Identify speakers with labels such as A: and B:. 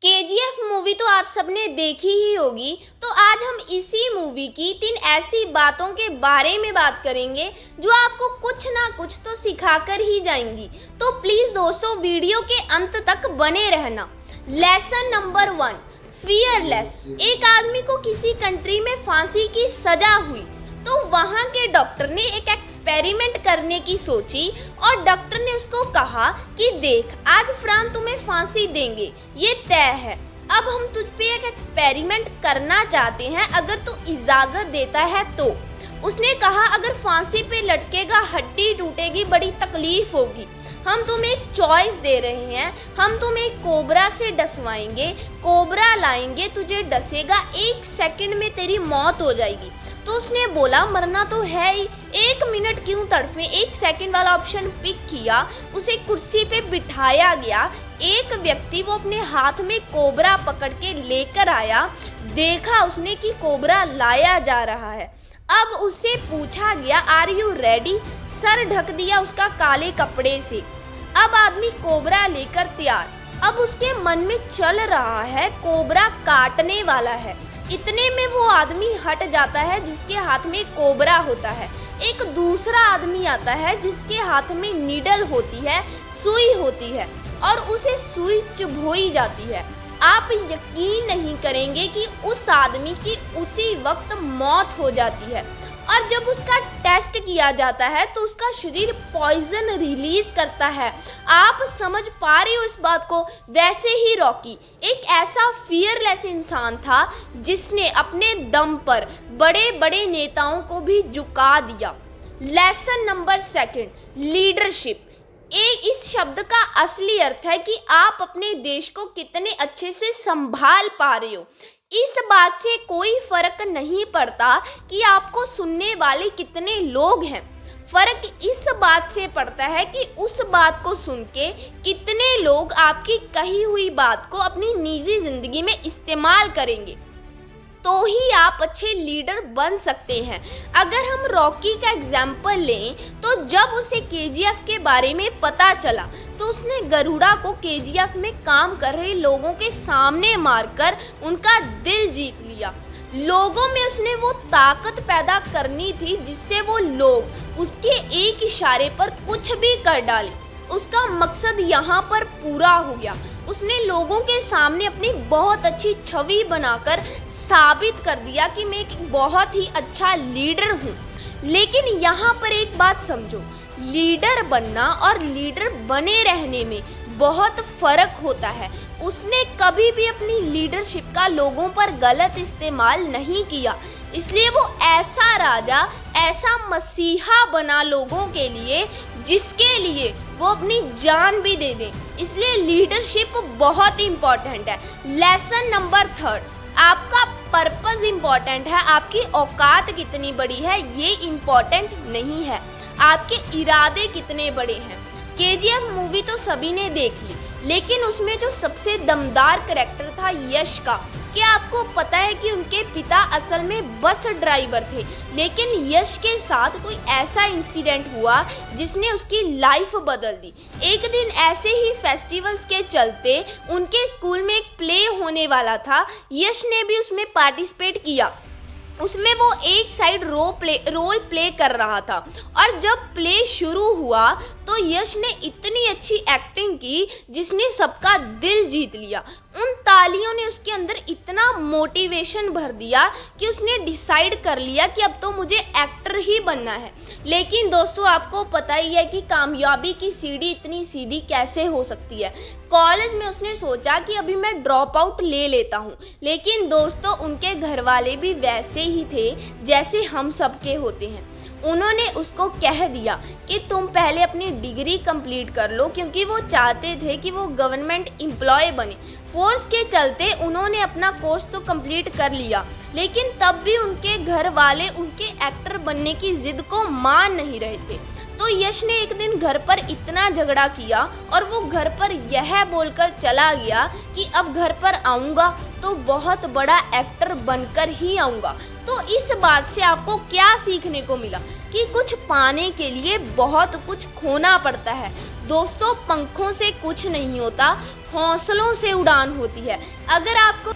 A: KGF movie तो आप सबने देखी ही होगी। तो आज हम इसी मूवी की 3 ऐसी बातों के बारे में बात करेंगे जो आपको कुछ ना कुछ तो सिखा कर ही जाएंगी। तो प्लीज़ दोस्तों वीडियो के अंत तक बने रहना। Lesson number 1, fearless. एक आदमी को किसी कंट्री में फांसी की सजा हुई तो वहाँ के डॉक्टर ने एक एक्सपेरिमेंट करने की सोची और डॉक्टर ने उसको कहा कि देख, आज फरहान तुम्हें फांसी देंगे, ये तय है। अब हम तुझ पे एक एक्सपेरिमेंट करना चाहते हैं, अगर तू इजाज़त देता है तो। उसने कहा अगर फांसी पे लटकेगा, हड्डी टूटेगी, बड़ी तकलीफ होगी। हम तुम्हें एक चॉइस दे रहे हैं, हम तुम्हें एक कोबरा से डसवाएंगे, कोबरा लाएंगे, तुझे डसेगा, 1 सेकंड में तेरी मौत हो जाएगी। तो उसने बोला मरना तो है ही, 1 मिनट क्यों तड़फे। 1 सेकंड वाला ऑप्शन पिक किया, उसे कुर्सी पे बिठाया गया। एक व्यक्ति वो अपने हाथ में कोबरा पकड़ के लेकर आया, देखा उसने कि कोबरा लाया जा रहा है। अब उससे पूछा गया आर यू रेडी, सर ढक दिया उसका काले कपड़े से। अब आदमी कोबरा लेकर तैयार। अब उसके मन में चल रहा है कोबरा काटने वाला है। इतने में वो आदमी हट जाता है जिसके हाथ में कोबरा होता है। एक दूसरा आदमी आता है जिसके हाथ में नीडल होती है, सुई होती है, और उसे सुई चुभोई जाती है। आप यकीन नहीं करेंगे कि उस आदमी की उसी वक्त मौत हो जाती है। और जब उसका टेस्ट किया जाता है तो उसका शरीर पॉइजन रिलीज करता है। आप समझ पा रहे हो इस बात को। वैसे ही रॉकी एक ऐसा फियरलेस इंसान था जिसने अपने दम पर बड़े बड़े नेताओं को भी झुका दिया। Lesson number 2, leadership. इस शब्द का असली अर्थ है कि आप अपने देश को कितने अच्छे से संभाल पा रहे हो। इस बात से कोई फर्क नहीं पड़ता कि आपको सुनने वाले कितने लोग हैं। फर्क इस बात से पड़ता है कि उस बात को सुन के कितने लोग आपकी कही हुई बात को अपनी निजी जिंदगी में इस्तेमाल करेंगे, तो ही आप अच्छे लीडर बन सकते हैं। अगर हम रॉकी का एग्जाम्पल लें तो जब उसे केजीएफ के बारे में पता चला तो उसने गरुड़ा को केजीएफ में काम कर रहे लोगों के सामने मारकर उनका दिल जीत लिया। लोगों में उसने वो ताकत पैदा करनी थी जिससे वो लोग उसके एक इशारे पर कुछ भी कर डालें। उसका मकसद यहाँ पर पूरा हो गया। उसने लोगों के सामने अपनी बहुत अच्छी छवि बनाकर साबित कर दिया कि मैं एक बहुत ही अच्छा लीडर हूँ। लेकिन यहाँ पर एक बात समझो, लीडर बनना और लीडर बने रहने में बहुत फ़र्क होता है। उसने कभी भी अपनी लीडरशिप का लोगों पर गलत इस्तेमाल नहीं किया, इसलिए वो ऐसा राजा, ऐसा मसीहा बना लोगों के लिए जिसके लिए वो अपनी जान भी दे दें। इसलिए लीडरशिप बहुत इम्पॉर्टेंट है। लेसन नंबर 3, आपका पर्पस इम्पॉर्टेंट है। आपकी औकात कितनी बड़ी है ये इम्पॉर्टेंट नहीं है, आपके इरादे कितने बड़े हैं। केजीएफ मूवी तो सभी ने देख ली, लेकिन उसमें जो सबसे दमदार कैरेक्टर था यश का। क्या आपको पता है कि उनके पिता असल में बस ड्राइवर थे, लेकिन यश के साथ कोई ऐसा इंसिडेंट हुआ जिसने उसकी लाइफ बदल दी। एक दिन ऐसे ही फेस्टिवल्स के चलते उनके स्कूल में एक प्ले होने वाला था। यश ने भी उसमें पार्टिसिपेट किया। उसमें वो एक साइड रोल प्ले कर रहा था, और जब प्ले शुरू हुआ तो यश ने इतनी अच्छी एक्टिंग की जिसने सबका दिल जीत लिया। उन तालियों ने उसके अंदर इतना मोटिवेशन भर दिया कि उसने डिसाइड कर लिया कि अब तो मुझे एक्टर ही बनना है। लेकिन दोस्तों आपको पता ही है कि कामयाबी की सीढ़ी इतनी सीधी कैसे हो सकती है। कॉलेज में उसने सोचा कि अभी मैं ड्रॉप आउट ले लेता हूँ, लेकिन दोस्तों उनके घर वाले भी वैसे ही थे जैसे हम सबके होते हैं। उन्होंने उसको कह दिया कि तुम पहले अपनी डिग्री कंप्लीट कर लो, क्योंकि वो चाहते थे कि वो गवर्नमेंट एम्प्लॉय बने। फोर्स के चलते उन्होंने अपना कोर्स तो कंप्लीट कर लिया, लेकिन तब भी उनके घर वाले उनके एक्टर बनने की जिद को मान नहीं रहे थे। तो यश ने एक दिन घर पर इतना झगड़ा किया और वो घर पर यह बोलकर चला गया कि अब घर पर आऊँगा तो बहुत बड़ा एक्टर बनकर ही आऊँगा। तो इस बात से आपको क्या सीखने को मिला कि कुछ पाने के लिए बहुत कुछ खोना पड़ता है। दोस्तों पंखों से कुछ नहीं होता, हौसलों से उड़ान होती है। अगर आपको